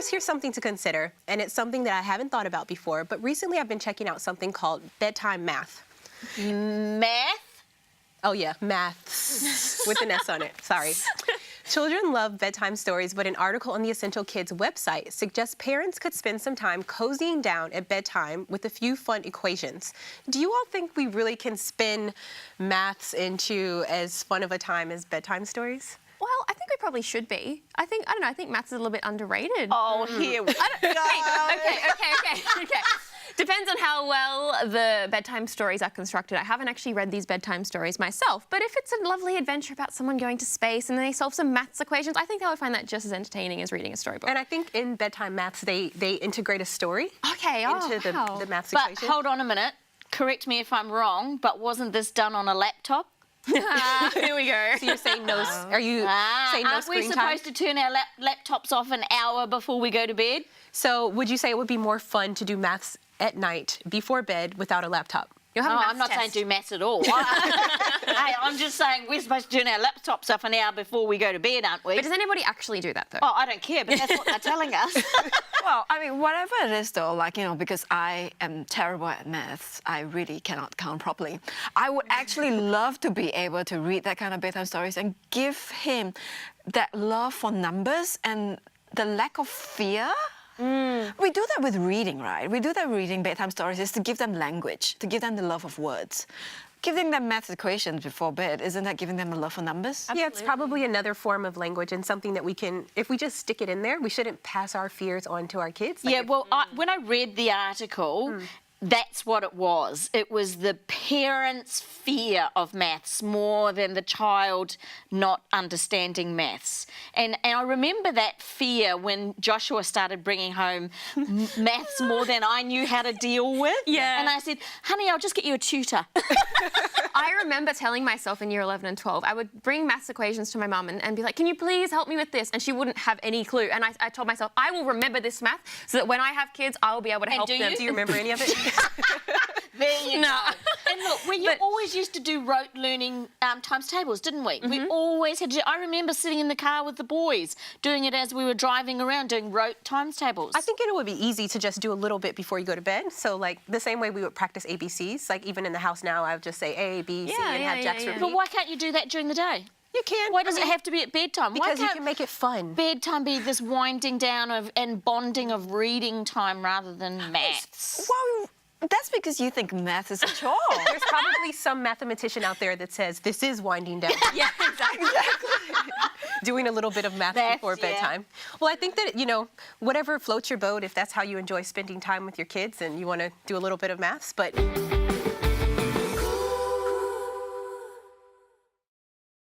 listeners, here's something to consider, and it's something that I haven't thought about before, but recently I've been checking out something called Bedtime Math. Math? Oh yeah, maths with an S on it, sorry. Children love bedtime stories, but an article on the Essential Kids website suggests parents could spend some time cozying down at bedtime with a few fun equations. Do you all think we really can spin maths into as fun of a time as bedtime stories? Well, I think we probably should be. I don't know, I think maths is a little bit underrated. Oh, here we go. Okay. Depends on how well the bedtime stories are constructed. I haven't actually read these bedtime stories myself, but if it's a lovely adventure about someone going to space and they solve some maths equations, I think I would find that just as entertaining as reading a storybook. And I think in bedtime maths, they integrate a story into the maths equation. But hold on a minute. Correct me if I'm wrong, but wasn't this done on a laptop? Here we go. So you're saying no, are you saying no aren't we screen time? supposed to turn our laptops off an hour before we go to bed? So would you say it would be more fun to do maths at night before bed without a laptop? You'll have a maths I'm not test. saying do maths at all. Hey, I'm just saying we're supposed to turn our laptops off an hour before we go to bed, aren't we? But does anybody actually do that, though? Oh, I don't care, but that's what they're telling us. Well, I mean, whatever it is, though, like, you know, because I am terrible at maths, I really cannot count properly. I would actually love to be able to read that kind of bedtime stories and give him that love for numbers and the lack of fear. We do that with reading, right? We do that reading bedtime stories is to give them language, to give them the love of words. Giving them math equations before bed, isn't that giving them a love for numbers? Yeah, it's probably another form of language and something that we can, if we just stick it in there, we shouldn't pass our fears on to our kids. Yeah, well, when I read the article, that's what it was. It was the parents' fear of maths more than the child not understanding maths. And I remember that fear when Joshua started bringing home maths more than I knew how to deal with. Yeah. And I said, honey, I'll just get you a tutor. I remember telling myself in year 11 and 12, I would bring maths equations to my mum and be like, can you please help me with this? And she wouldn't have any clue. And I told myself, I will remember this math so that when I have kids, I will be able to help them. Do you remember any of it? There you No. go. And look, we always used to do rote learning times tables, didn't we? We always had to do, I remember sitting in the car with the boys, doing it as we were driving around, doing rote times tables. I think it would be easy to just do a little bit before you go to bed. So like the same way we would practice ABCs, like even in the house now, I would just say A, B, C, and have Jack's repeat. But why can't you do that during the day? You can. Why does it have to be at bedtime? Because why you can't can make it fun. bedtime be this winding down and bonding of reading time rather than maths? Well, that's because you think math is a chore. There's probably some mathematician out there that says this is winding down. Yeah, exactly. Doing a little bit of math before bedtime. Well, I think that, you know, whatever floats your boat, if that's how you enjoy spending time with your kids and you want to do a little bit of maths, but